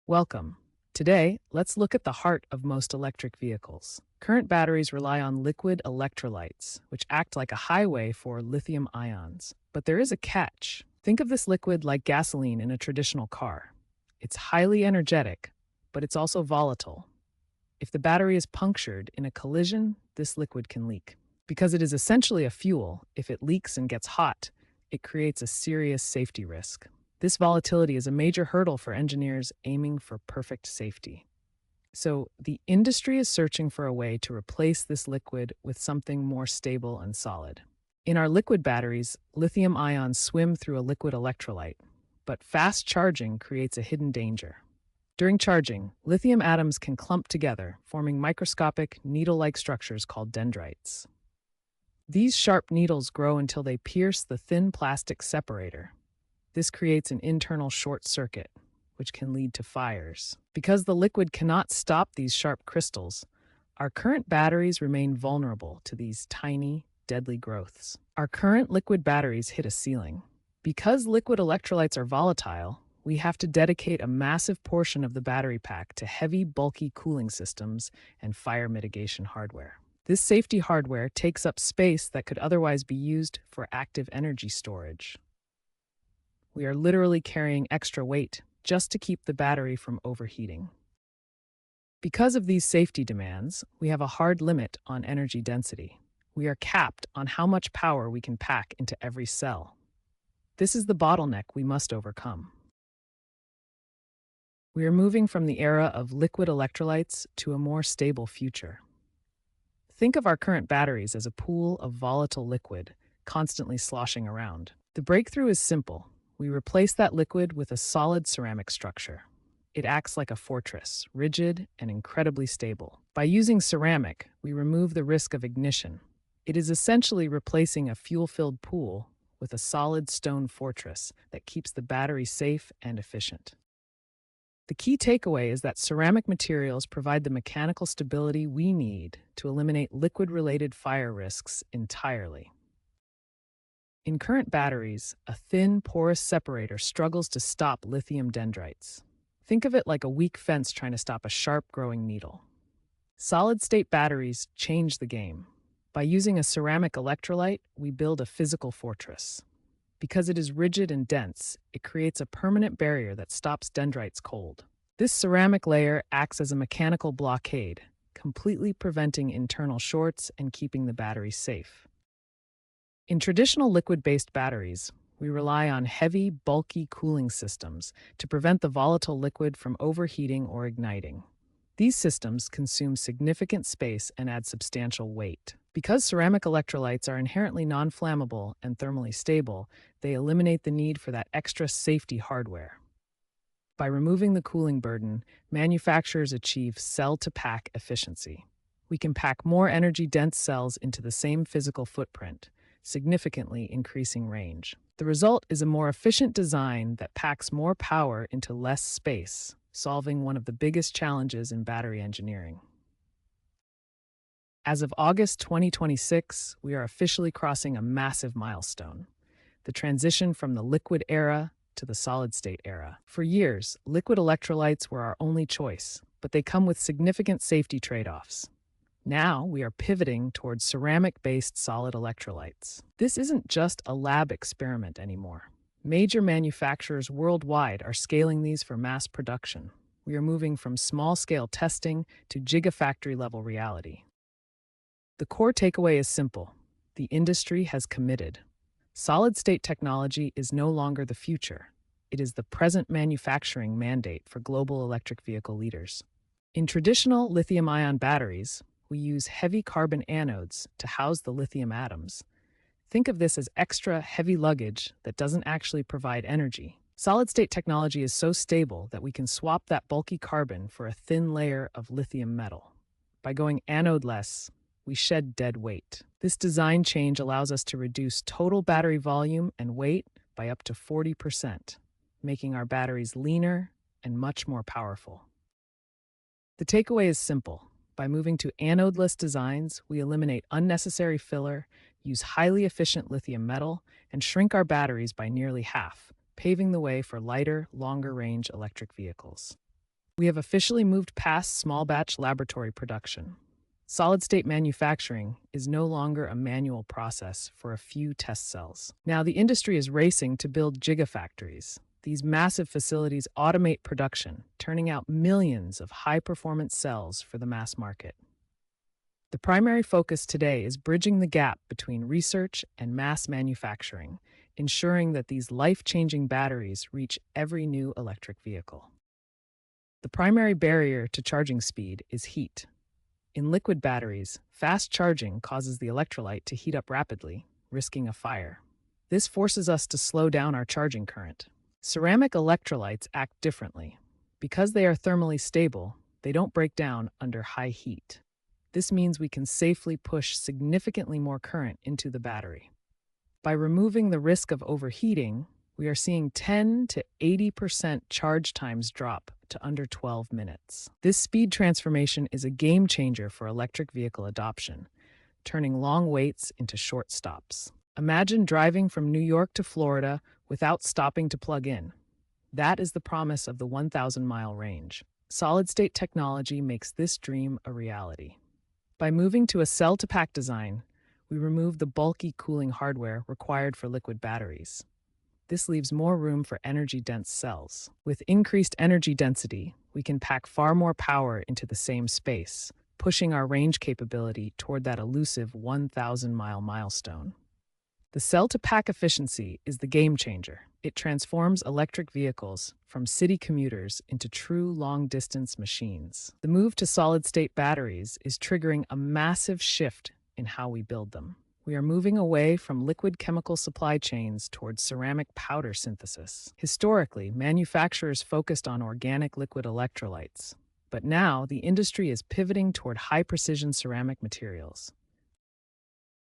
Welcome. Today, let's look at the heart of most electric vehicles. Current batteries rely on liquid electrolytes, which act like a highway for lithium ions. But there is a catch. Think of this liquid like gasoline in a traditional car. It's highly energetic, but it's also volatile. If the battery is punctured in a collision, this liquid can leak. Because it is essentially a fuel, if it leaks and gets hot, it creates a serious safety risk. This volatility is a major hurdle for engineers aiming for perfect safety. So, the industry is searching for a way to replace this liquid with something more stable and solid. In our liquid batteries, lithium ions swim through a liquid electrolyte, but fast charging creates a hidden danger. During charging, lithium atoms can clump together, forming microscopic, needle-like structures called dendrites. These sharp needles grow until they pierce the thin plastic separator. This creates an internal short circuit, which can lead to fires. Because the liquid cannot stop these sharp crystals, our current batteries remain vulnerable to these tiny, deadly growths. Our current liquid batteries hit a ceiling. Because liquid electrolytes are volatile, we have to dedicate a massive portion of the battery pack to heavy, bulky cooling systems and fire mitigation hardware. This safety hardware takes up space that could otherwise be used for active energy storage. We are literally carrying extra weight just to keep the battery from overheating. Because of these safety demands, we have a hard limit on energy density. We are capped on how much power we can pack into every cell. This is the bottleneck we must overcome. We are moving from the era of liquid electrolytes to a more stable future. Think of our current batteries as a pool of volatile liquid constantly sloshing around. The breakthrough is simple. We replace that liquid with a solid ceramic structure. It acts like a fortress, rigid and incredibly stable. By using ceramic, we remove the risk of ignition. It is essentially replacing a fuel-filled pool with a solid stone fortress that keeps the battery safe and efficient. The key takeaway is that ceramic materials provide the mechanical stability we need to eliminate liquid-related fire risks entirely. In current batteries, a thin, porous separator struggles to stop lithium dendrites. Think of it like a weak fence trying to stop a sharp-growing needle. Solid-state batteries change the game. By using a ceramic electrolyte, we build a physical fortress. Because it is rigid and dense, it creates a permanent barrier that stops dendrites cold. This ceramic layer acts as a mechanical blockade, completely preventing internal shorts and keeping the battery safe. In traditional liquid-based batteries, we rely on heavy, bulky cooling systems to prevent the volatile liquid from overheating or igniting. These systems consume significant space and add substantial weight. Because ceramic electrolytes are inherently non-flammable and thermally stable, they eliminate the need for that extra safety hardware. By removing the cooling burden, manufacturers achieve cell-to-pack efficiency. We can pack more energy-dense cells into the same physical footprint, significantly increasing range. The result is a more efficient design that packs more power into less space, solving one of the biggest challenges in battery engineering. As of August 2026, we are officially crossing a massive milestone: the transition from the liquid era to the solid-state era. For years, liquid electrolytes were our only choice, but they come with significant safety trade-offs. Now we are pivoting towards ceramic-based solid electrolytes. This isn't just a lab experiment anymore. Major manufacturers worldwide are scaling these for mass production. We are moving from small-scale testing to gigafactory-level reality. The core takeaway is simple. The industry has committed. Solid-state technology is no longer the future. It is the present manufacturing mandate for global electric vehicle leaders. In traditional lithium-ion batteries, we use heavy carbon anodes to house the lithium atoms. Think of this as extra heavy luggage that doesn't actually provide energy. Solid-state technology is so stable that we can swap that bulky carbon for a thin layer of lithium metal. By going anode-less, we shed dead weight. This design change allows us to reduce total battery volume and weight by up to 40%, making our batteries leaner and much more powerful. The takeaway is simple. By moving to anode-less designs, we eliminate unnecessary filler, use highly efficient lithium metal, and shrink our batteries by nearly half, paving the way for lighter, longer-range electric vehicles. We have officially moved past small batch laboratory production. Solid state manufacturing is no longer a manual process for a few test cells. Now, the industry is racing to build gigafactories. These massive facilities automate production, turning out millions of high performance cells for the mass market. The primary focus today is bridging the gap between research and mass manufacturing, ensuring that these life changing batteries reach every new electric vehicle. The primary barrier to charging speed is heat. In liquid batteries, fast charging causes the electrolyte to heat up rapidly, risking a fire. This forces us to slow down our charging current. Ceramic electrolytes act differently. Because they are thermally stable, they don't break down under high heat. This means we can safely push significantly more current into the battery. By removing the risk of overheating, we are seeing 10 to 80% charge times drop to under 12 minutes. This speed transformation is a game changer for electric vehicle adoption, turning long waits into short stops. Imagine driving from New York to Florida without stopping to plug in. That is the promise of the 1,000-mile range. Solid-state technology makes this dream a reality. By moving to a cell-to-pack design, we remove the bulky cooling hardware required for liquid batteries. This leaves more room for energy-dense cells. With increased energy density, we can pack far more power into the same space, pushing our range capability toward that elusive 1,000-mile milestone. The cell-to-pack efficiency is the game changer. It transforms electric vehicles from city commuters into true long-distance machines. The move to solid-state batteries is triggering a massive shift in how we build them. We are moving away from liquid chemical supply chains towards ceramic powder synthesis. Historically, manufacturers focused on organic liquid electrolytes, but now the industry is pivoting toward high-precision ceramic materials.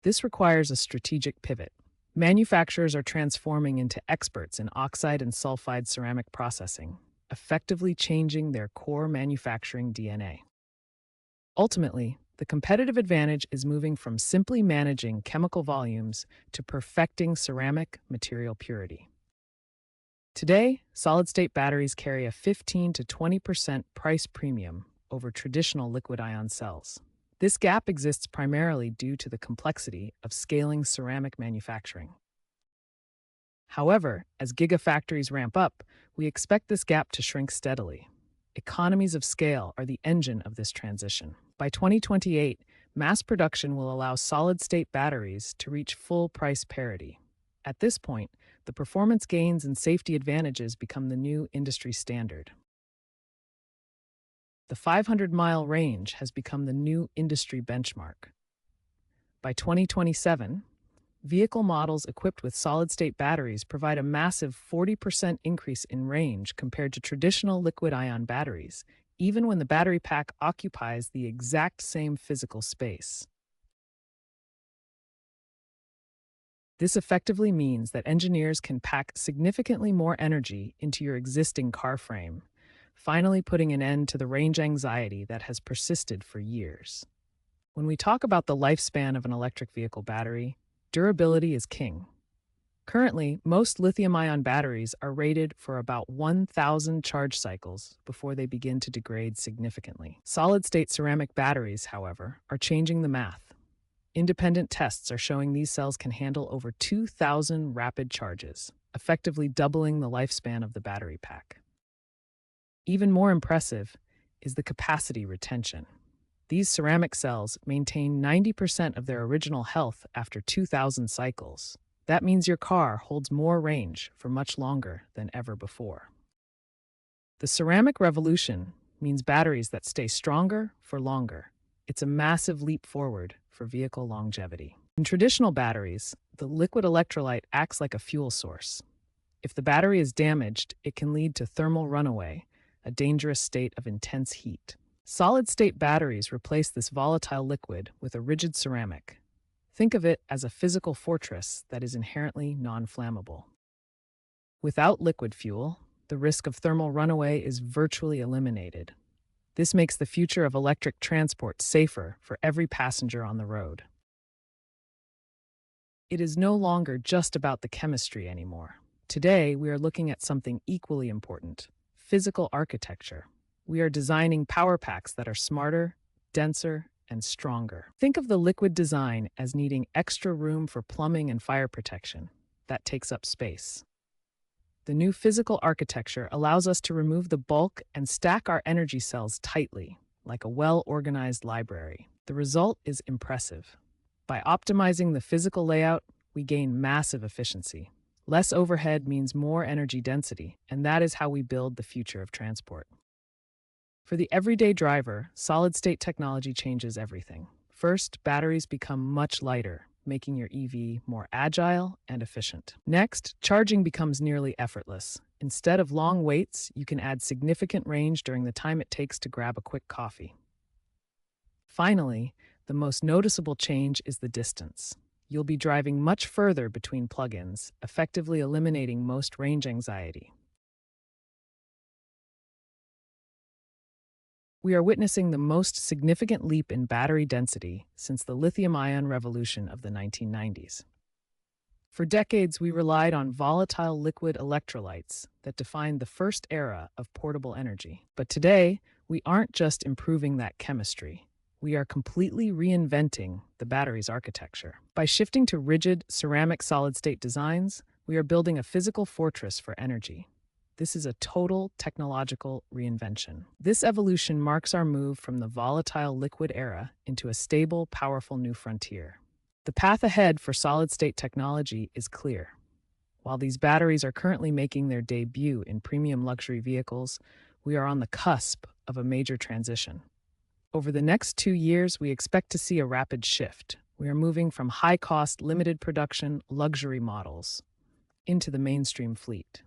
This requires a strategic pivot. Manufacturers are transforming into experts in oxide and sulfide ceramic processing, effectively changing their core manufacturing DNA. Ultimately, the competitive advantage is moving from simply managing chemical volumes to perfecting ceramic material purity. Today, solid-state batteries carry a 15 to 20% price premium over traditional liquid-ion cells. This gap exists primarily due to the complexity of scaling ceramic manufacturing. However, as gigafactories ramp up, we expect this gap to shrink steadily. Economies of scale are the engine of this transition. By 2028, mass production will allow solid-state batteries to reach full price parity. At this point, the performance gains and safety advantages become the new industry standard. The 500-mile range has become the new industry benchmark. By 2027, vehicle models equipped with solid-state batteries provide a massive 40% increase in range compared to traditional liquid-ion batteries, even when the battery pack occupies the exact same physical space. This effectively means that engineers can pack significantly more energy into your existing car frame, finally putting an end to the range anxiety that has persisted for years. When we talk about the lifespan of an electric vehicle battery, durability is king. Currently, most lithium-ion batteries are rated for about 1,000 charge cycles before they begin to degrade significantly. Solid-state ceramic batteries, however, are changing the math. Independent tests are showing these cells can handle over 2,000 rapid charges, effectively doubling the lifespan of the battery pack. Even more impressive is the capacity retention. These ceramic cells maintain 90% of their original health after 2,000 cycles. That means your car holds more range for much longer than ever before. The ceramic revolution means batteries that stay stronger for longer. It's a massive leap forward for vehicle longevity. In traditional batteries, the liquid electrolyte acts like a fuel source. If the battery is damaged, it can lead to thermal runaway, a dangerous state of intense heat. Solid-state batteries replace this volatile liquid with a rigid ceramic. Think of it as a physical fortress that is inherently non-flammable. Without liquid fuel, the risk of thermal runaway is virtually eliminated. This makes the future of electric transport safer for every passenger on the road. It is no longer just about the chemistry anymore. Today, we are looking at something equally important: physical architecture. we are designing power packs that are smarter, denser, and stronger. Think of the liquid design as needing extra room for plumbing and fire protection. That takes up space. The new physical architecture allows us to remove the bulk and stack our energy cells tightly, like a well-organized library. The result is impressive. By optimizing the physical layout, we gain massive efficiency. Less overhead means more energy density, and that is how we build the future of transport. For the everyday driver, solid-state technology changes everything. First, batteries become much lighter, making your EV more agile and efficient. Next, charging becomes nearly effortless. Instead of long waits, you can add significant range during the time it takes to grab a quick coffee. Finally, the most noticeable change is the distance. You'll be driving much further between plug-ins, effectively eliminating most range anxiety. We are witnessing the most significant leap in battery density since the lithium-ion revolution of the 1990s. For decades, we relied on volatile liquid electrolytes that defined the first era of portable energy. But today, we aren't just improving that chemistry. We are completely reinventing the battery's architecture. By shifting to rigid ceramic solid-state designs, we are building a physical fortress for energy. This is a total technological reinvention. This evolution marks our move from the volatile liquid era into a stable, powerful new frontier. The path ahead for solid-state technology is clear. While these batteries are currently making their debut in premium luxury vehicles, we are on the cusp of a major transition. Over the next 2 years, we expect to see a rapid shift. We are moving from high-cost, limited production luxury models into the mainstream fleet.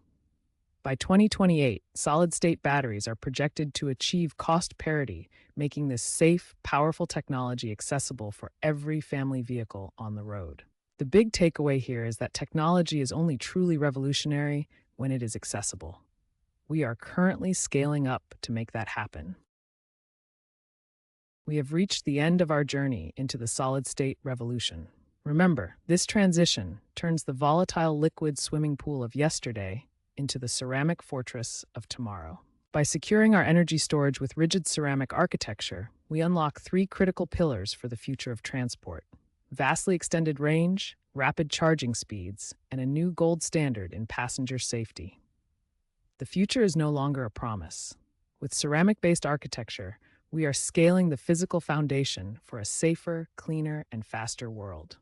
By 2028, solid-state batteries are projected to achieve cost parity, making this safe, powerful technology accessible for every family vehicle on the road. The big takeaway here is that technology is only truly revolutionary when it is accessible. We are currently scaling up to make that happen. We have reached the end of our journey into the solid-state revolution. Remember, this transition turns the volatile liquid swimming pool of yesterday into the ceramic fortress of tomorrow. By securing our energy storage with rigid ceramic architecture, we unlock 3 critical pillars for the future of transport: vastly extended range, rapid charging speeds, and a new gold standard in passenger safety. The future is no longer a promise. With ceramic-based architecture, we are scaling the physical foundation for a safer, cleaner, and faster world.